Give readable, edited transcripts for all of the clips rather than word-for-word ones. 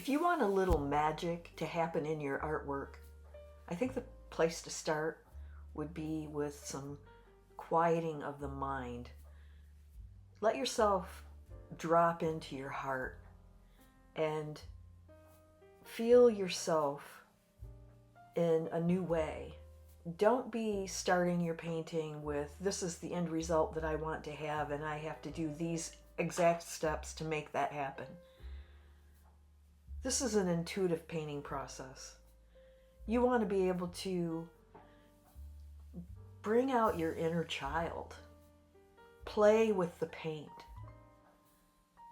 If you want a little magic to happen in your artwork, I think the place to start would be with some quieting of the mind. Let yourself drop into your heart and feel yourself in a new way. Don't be starting your painting with, this is the end result that I want to have and I have to do these exact steps to make that happen. This is an intuitive painting process. You want to be able to bring out your inner child. Play with the paint.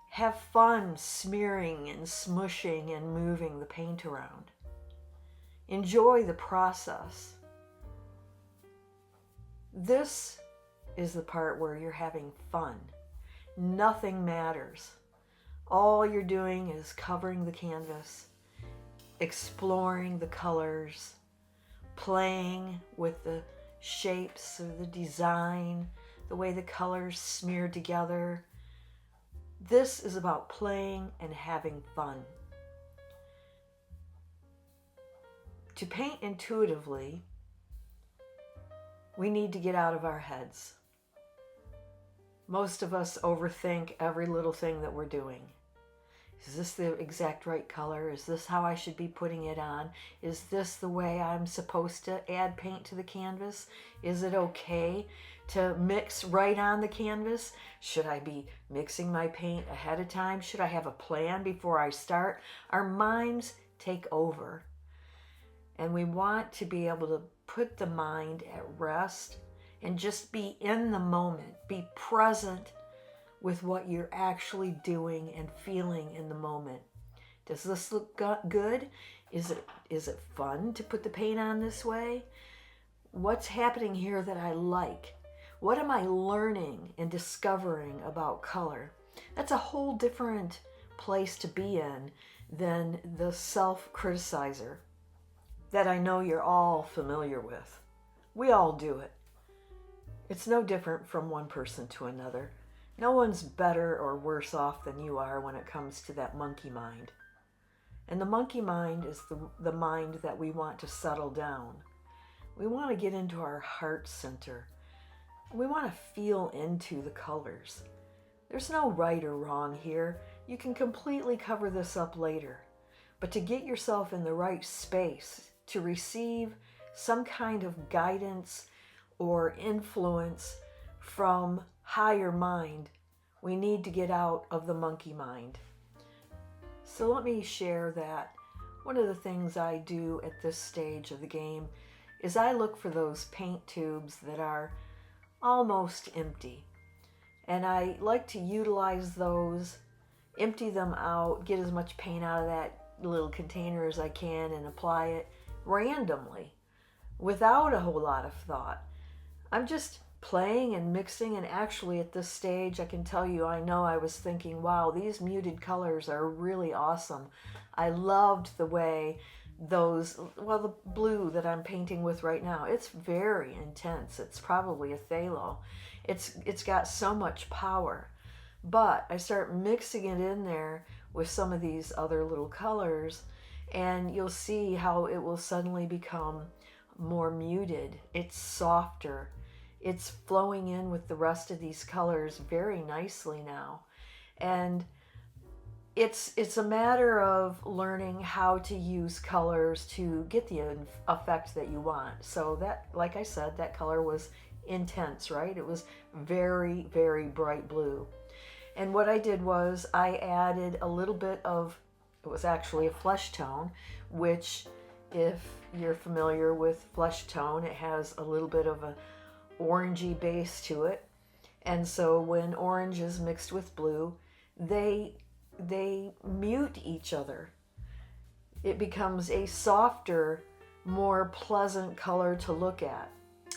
Have fun smearing and smushing and moving the paint around. Enjoy the process. This is the part where you're having fun. Nothing matters. All you're doing is covering the canvas, exploring the colors, playing with the shapes or the design, the way the colors smear together. This is about playing and having fun. To paint intuitively, we need to get out of our heads. Most of us overthink every little thing that we're doing. Is this the exact right color? Is this how I should be putting it on? Is this the way I'm supposed to add paint to the canvas? Is it okay to mix right on the canvas? Should I be mixing my paint ahead of time? Should I have a plan before I start? Our minds take over. And we want to be able to put the mind at rest and just be in the moment, be present with what you're actually doing and feeling in the moment. Does this look good? Is it fun to put the paint on this way? What's happening here that I like? What am I learning and discovering about color? That's a whole different place to be in than the self-criticizer that I know you're all familiar with. We all do it. It's no different from one person to another. No one's better or worse off than you are when it comes to that monkey mind. And the monkey mind is the mind that we want to settle down. We want to get into our heart center. We want to feel into the colors. There's no right or wrong here. You can completely cover this up later. But to get yourself in the right space, to receive some kind of guidance or influence from higher mind, we need to get out of the monkey mind. So let me share that one of the things I do at this stage of the game is I look for those paint tubes that are almost empty. And I like to utilize those, empty them out, get as much paint out of that little container as I can and apply it randomly without a whole lot of thought. I'm just playing and mixing, and actually at this stage I can tell you, I know I was thinking, wow, these muted colors are really awesome. I loved the way those, well, the blue that I'm painting with right now, it's very intense. It's probably a phthalo. It's got so much power. But I start mixing it in there with some of these other little colors, and you'll see how it will suddenly become more muted. It's softer. It's flowing in with the rest of these colors very nicely now. And it's a matter of learning how to use colors to get the effect that you want. So that, like I said, that color was intense, right? It was very, very bright blue. And what I did was I added a little bit of, it was actually a flesh tone, which if you're familiar with flesh tone, it has a little bit of a orangey base to it. And so when orange is mixed with blue, they mute each other. It becomes a softer, more pleasant color to look at.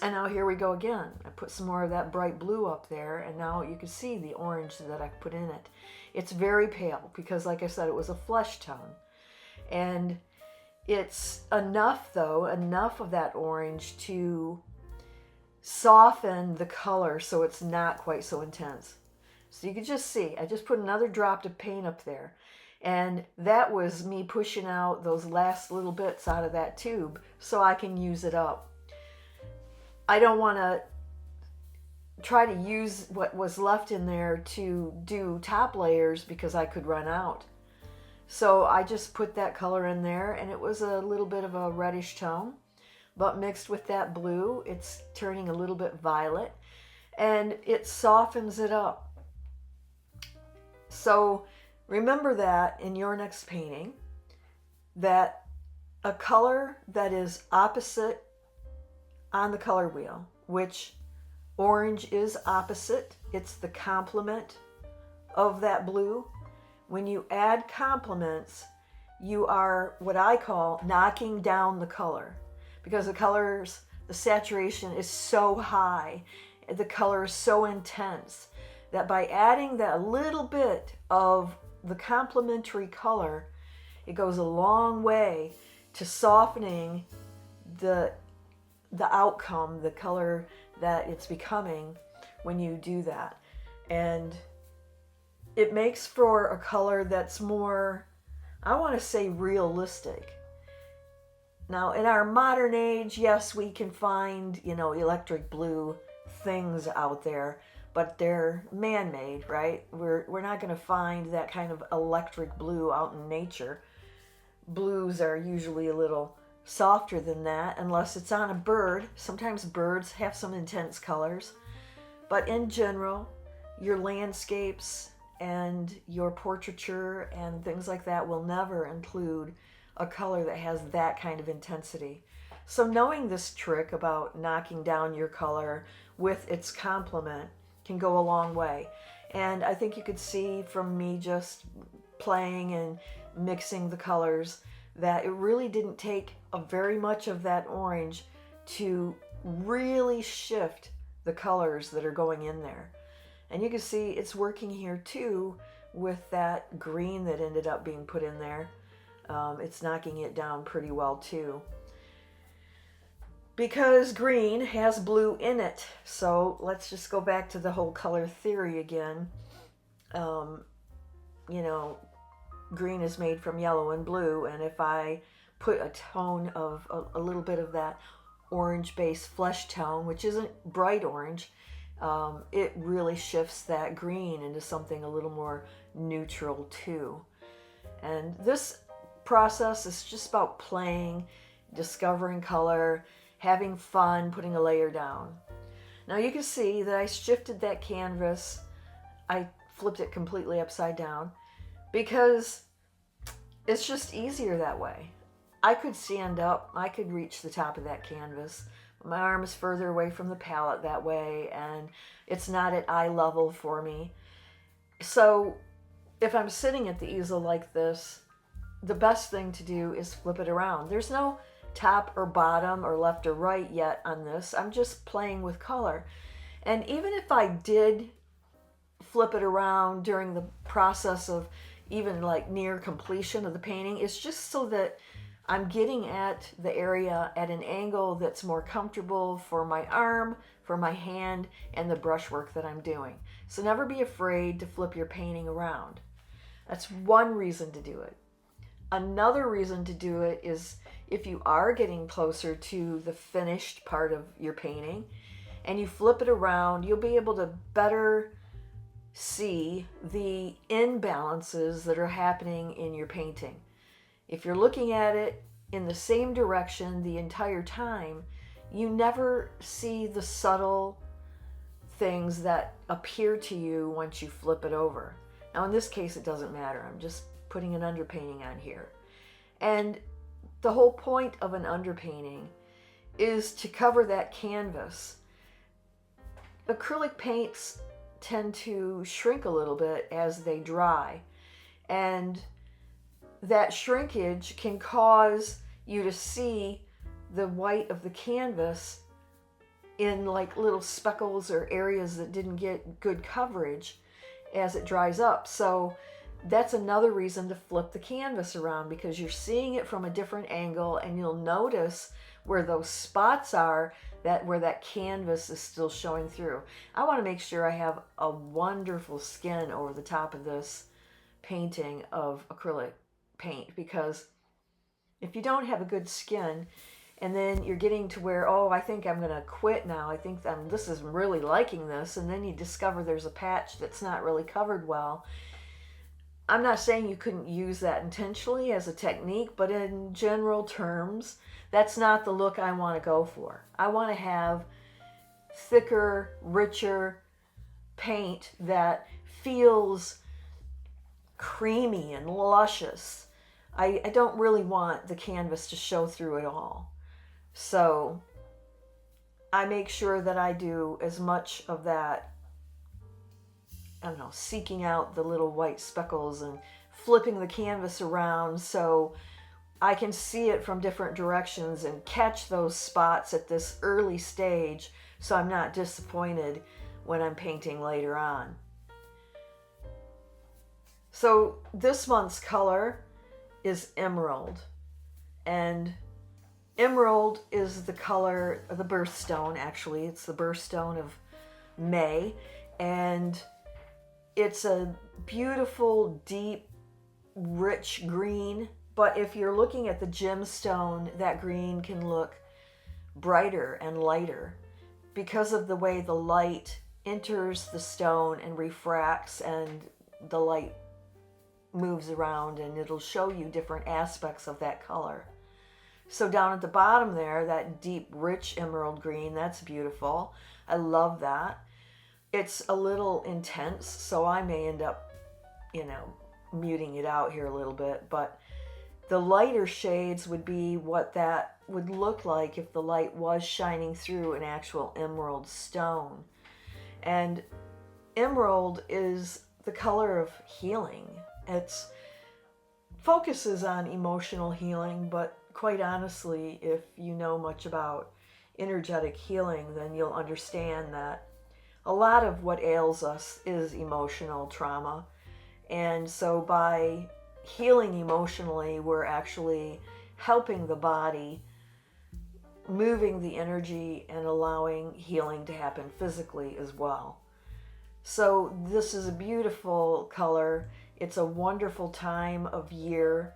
And now here we go again. I put some more of that bright blue up there, and now you can see the orange that I put in it. It's very pale because, like I said, it was a flesh tone. And it's enough, though, enough of that orange to soften the color so it's not quite so intense. So you can just see, I just put another drop of paint up there. And that was me pushing out those last little bits out of that tube so I can use it up. I don't want to try to use what was left in there to do top layers because I could run out. So I just put that color in there, and it was a little bit of a reddish tone, but mixed with that blue, it's turning a little bit violet, and it softens it up. So remember that in your next painting, that a color that is opposite on the color wheel, which orange is opposite, it's the complement of that blue. When you add complements, you are what I call knocking down the color, because the colors, the saturation is so high, the color is so intense, that by adding that little bit of the complementary color, it goes a long way to softening the outcome, the color that it's becoming when you do that. And it makes for a color that's more, I want to say, realistic. Now, in our modern age, yes, we can find, electric blue things out there, but they're man-made, right? We're not going to find that kind of electric blue out in nature. Blues are usually a little softer than that, unless it's on a bird. Sometimes birds have some intense colors, but in general, your landscapes and your portraiture and things like that will never include a color that has that kind of intensity. So knowing this trick about knocking down your color with its complement can go a long way. And I think you could see from me just playing and mixing the colors that it really didn't take very much of that orange to really shift the colors that are going in there. And you can see it's working here too with that green that ended up being put in there. It's knocking it down pretty well too, because green has blue in it. So let's just go back to the whole color theory again. Green is made from yellow and blue, and if I put a tone of a little bit of that orange based flesh tone, which isn't bright orange, it really shifts that green into something a little more neutral too. And this process is just about playing, discovering color, having fun, putting a layer down. Now you can see that I shifted that canvas. I flipped it completely upside down because it's just easier that way. I could stand up, I could reach the top of that canvas. My arm is further away from the palette that way, and it's not at eye level for me. So if I'm sitting at the easel like this, the best thing to do is flip it around. There's no top or bottom or left or right yet on this. I'm just playing with color. And even if I did flip it around during the process of even like near completion of the painting, it's just so that I'm getting at the area at an angle that's more comfortable for my arm, for my hand, and the brushwork that I'm doing. So never be afraid to flip your painting around. That's one reason to do it. Another reason to do it is if you are getting closer to the finished part of your painting and you flip it around, you'll be able to better see the imbalances that are happening in your painting. If you're looking at it in the same direction the entire time, you never see the subtle things that appear to you once you flip it over. Now in this case, it doesn't matter. I'm just putting an underpainting on here. And the whole point of an underpainting is to cover that canvas. Acrylic paints tend to shrink a little bit as they dry, and that shrinkage can cause you to see the white of the canvas in like little speckles or areas that didn't get good coverage as it dries up. So that's another reason to flip the canvas around, because you're seeing it from a different angle, and you'll notice where those spots are, where that canvas is still showing through. I want to make sure I have a wonderful skin over the top of this painting of acrylic paint, because if you don't have a good skin and then you're getting to where, oh, I think I'm going to quit now, I think this is really liking this, and then you discover there's a patch that's not really covered well. I'm not saying you couldn't use that intentionally as a technique, but in general terms, that's not the look I want to go for. I want to have thicker, richer paint that feels creamy and luscious. I don't really want the canvas to show through it all. So I make sure that I do as much of that, I don't know, seeking out the little white speckles and flipping the canvas around so I can see it from different directions and catch those spots at this early stage so I'm not disappointed when I'm painting later on. So this month's color is emerald, and emerald is the color of the birthstone. Actually, it's the birthstone of May, and it's a beautiful, deep, rich green. But if you're looking at the gemstone, that green can look brighter and lighter because of the way the light enters the stone and refracts, and the light moves around, and it'll show you different aspects of that color. So down at the bottom there, that deep, rich emerald green, that's beautiful. I love that. It's a little intense, so I may end up, muting it out here a little bit, but the lighter shades would be what that would look like if the light was shining through an actual emerald stone. And emerald is the color of healing. It focuses on emotional healing, but quite honestly, if you know much about energetic healing, then you'll understand that a lot of what ails us is emotional trauma. And so by healing emotionally, we're actually helping the body, moving the energy and allowing healing to happen physically as well. So this is a beautiful color. It's a wonderful time of year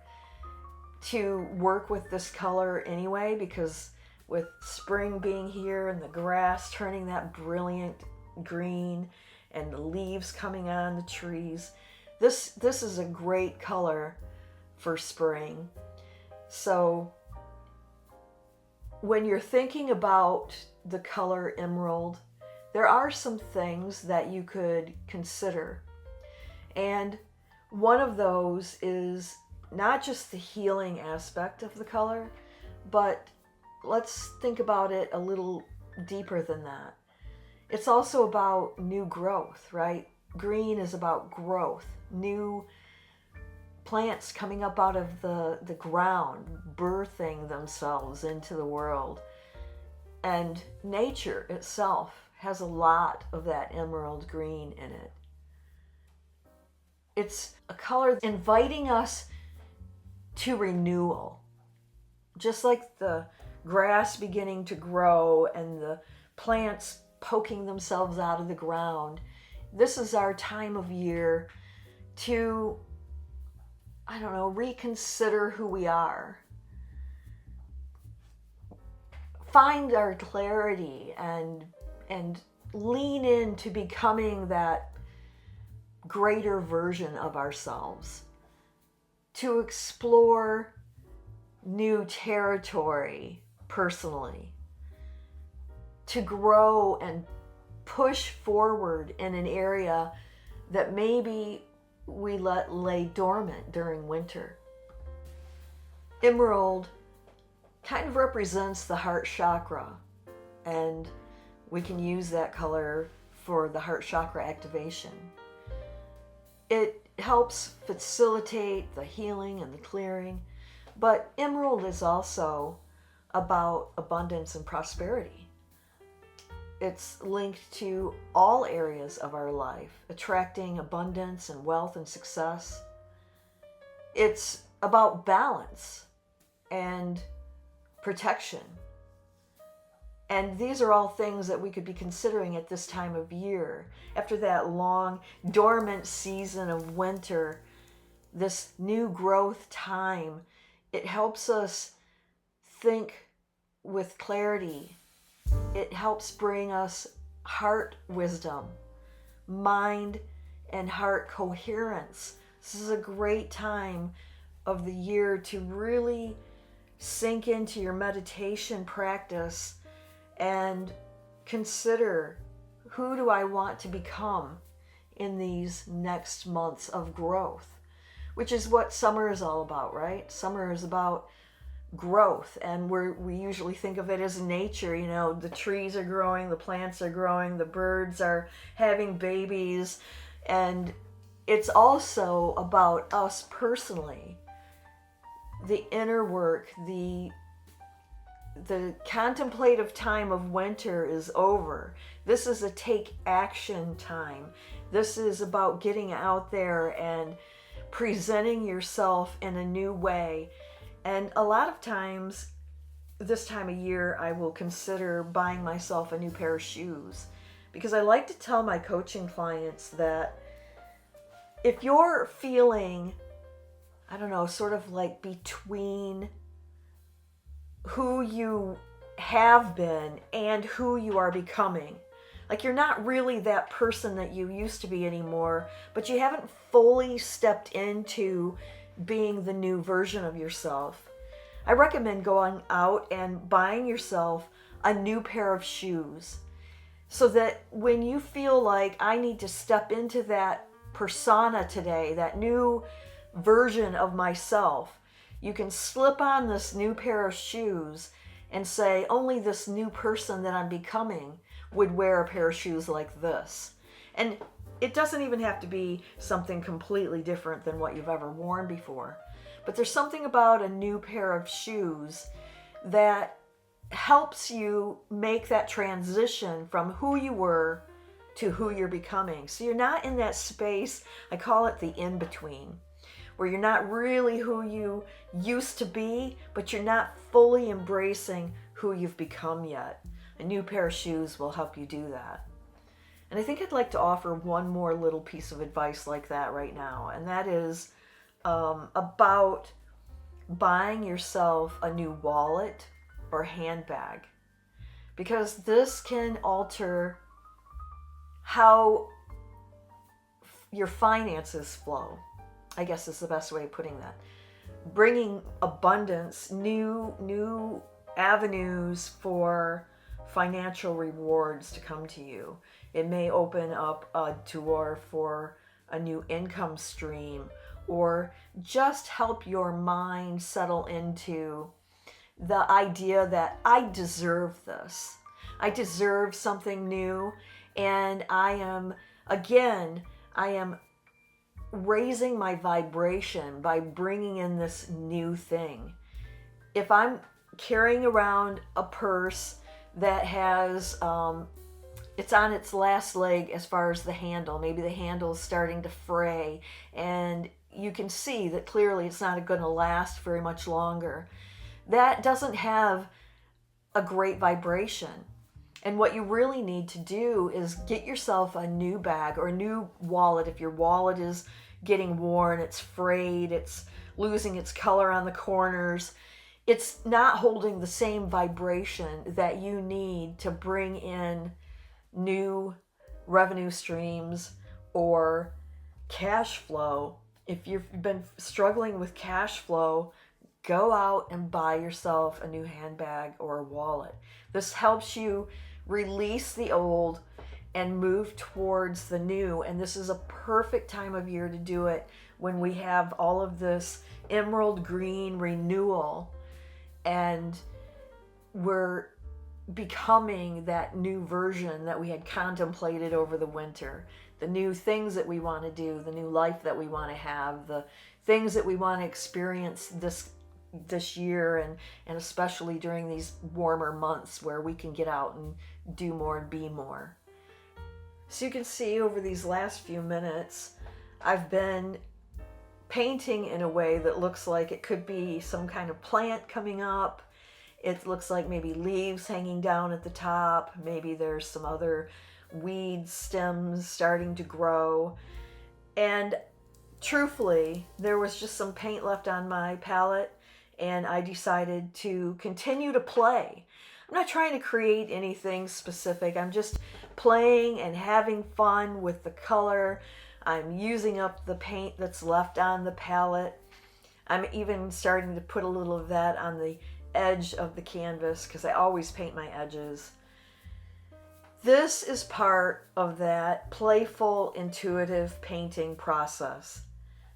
to work with this color anyway, because with spring being here and the grass turning that brilliant green and the leaves coming on the trees, this is a great color for spring. So when you're thinking about the color emerald, there are some things that you could consider. And one of those is not just the healing aspect of the color, but let's think about it a little deeper than that. It's also about new growth, right? Green is about growth, new plants coming up out of the ground, birthing themselves into the world. And nature itself has a lot of that emerald green in it. It's a color inviting us to renewal. Just like the grass beginning to grow and the plants poking themselves out of the ground, this is our time of year to, reconsider who we are. Find our clarity and lean into becoming that greater version of ourselves. To explore new territory personally. To grow and push forward in an area that maybe we let lay dormant during winter. Emerald kind of represents the heart chakra, and we can use that color for the heart chakra activation. It helps facilitate the healing and the clearing, but emerald is also about abundance and prosperity. It's linked to all areas of our life, attracting abundance and wealth and success. It's about balance and protection. And these are all things that we could be considering at this time of year. After that long, dormant season of winter, this new growth time, it helps us think with clarity. It helps bring us heart wisdom, mind and heart coherence. This is a great time of the year to really sink into your meditation practice and consider, who do I want to become in these next months of growth? Which is what summer is all about, right? Summer is about growth, and we usually think of it as nature. You know, the trees are growing, the plants are growing, the birds are having babies, and it's also about us personally. The inner work, the contemplative time of winter is over. This is a take action time. This is about getting out there and presenting yourself in a new way. And a lot of times, this time of year, I will consider buying myself a new pair of shoes, because I like to tell my coaching clients that if you're feeling, I don't know, sort of like between who you have been and who you are becoming, like you're not really that person that you used to be anymore, but you haven't fully stepped into being the new version of yourself, I recommend going out and buying yourself a new pair of shoes, so that when you feel like, I need to step into that persona today, that new version of myself, you can slip on this new pair of shoes and say, only this new person that I'm becoming would wear a pair of shoes like this. And it doesn't even have to be something completely different than what you've ever worn before. But there's something about a new pair of shoes that helps you make that transition from who you were to who you're becoming. So you're not in that space, I call it the in-between, where you're not really who you used to be, but you're not fully embracing who you've become yet. A new pair of shoes will help you do that. And I think I'd like to offer one more little piece of advice like that right now, and that is about buying yourself a new wallet or handbag, because this can alter how your finances flow, I guess is the best way of putting that. Bringing abundance, new avenues for financial rewards to come to you. It may open up a door for a new income stream, or just help your mind settle into the idea that I deserve this. I deserve something new, and I am raising my vibration by bringing in this new thing. If I'm carrying around a purse that has, it's on its last leg as far as the handle, maybe the handle is starting to fray, and you can see that clearly it's not going to last very much longer, that doesn't have a great vibration. And what you really need to do is get yourself a new bag or a new wallet. If your wallet is getting worn, it's frayed, it's losing its color on the corners, it's not holding the same vibration that you need to bring in new revenue streams or cash flow. If you've been struggling with cash flow, go out and buy yourself a new handbag or a wallet. This helps you release the old and move towards the new. And this is a perfect time of year to do it, when we have all of this emerald green renewal and we're becoming that new version that we had contemplated over the winter. The new things that we want to do, the new life that we want to have, the things that we want to experience this year, and especially during these warmer months where we can get out and do more and be more. So you can see over these last few minutes, I've been painting in a way that looks like it could be some kind of plant coming up. It looks like maybe leaves hanging down at the top. Maybe there's some other weed stems starting to grow. And truthfully, there was just some paint left on my palette, and I decided to continue to play. I'm not trying to create anything specific. I'm just playing and having fun with the color. I'm using up the paint that's left on the palette. I'm even starting to put a little of that on the edge of the canvas because I always paint my edges. This is part of that playful, intuitive painting process.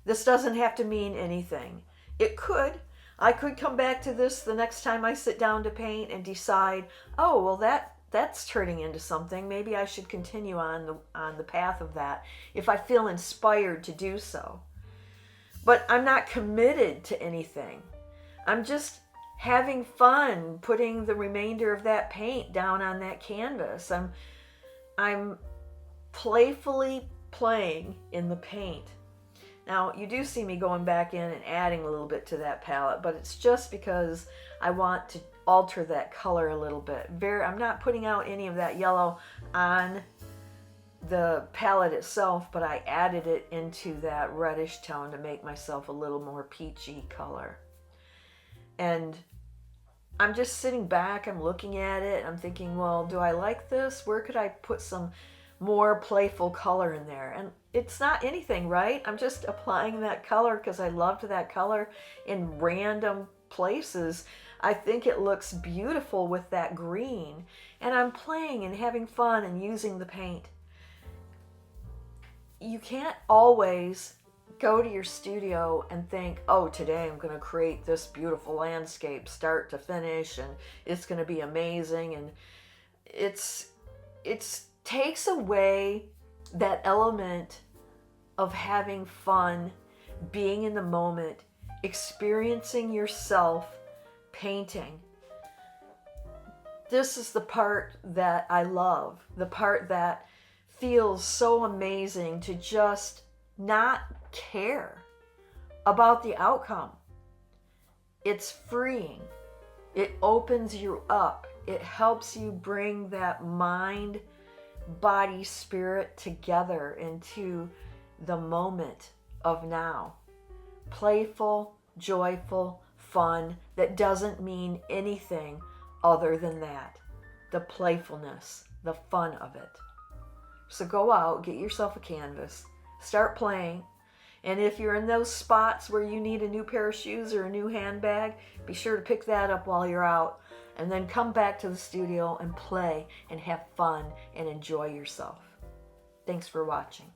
This doesn't have to mean anything. It could. I could come back to this the next time I sit down to paint and decide, oh, well, that's turning into something. Maybe I should continue on the path of that if I feel inspired to do so. But I'm not committed to anything. I'm just having fun putting the remainder of that paint down on that canvas. I'm playfully playing in the paint. Now, you do see me going back in and adding a little bit to that palette, but it's just because I want to alter that color a little bit. I'm not putting out any of that yellow on the palette itself, but I added it into that reddish tone to make myself a little more peachy color. And I'm just sitting back, I'm looking at it, I'm thinking, well, do I like this? Where could I put some more playful color in there? And it's not anything, right? I'm just applying that color because I loved that color in random places. I think it looks beautiful with that green, and I'm playing and having fun and using the paint. You can't always go to your studio and think, oh, today I'm going to create this beautiful landscape start to finish and it's going to be amazing. And it takes away that element of having fun, being in the moment, experiencing yourself painting. This is the part that I love, the part that feels so amazing, to just not care about the outcome. It's freeing. It opens you up. It helps you bring that mind, body, spirit together into the moment of now. Playful, joyful, fun that doesn't mean anything other than that. The playfulness, the fun of it. So go out, get yourself a canvas, start playing. And if you're in those spots where you need a new pair of shoes or a new handbag, be sure to pick that up while you're out, and then come back to the studio and play and have fun and enjoy yourself. Thanks for watching.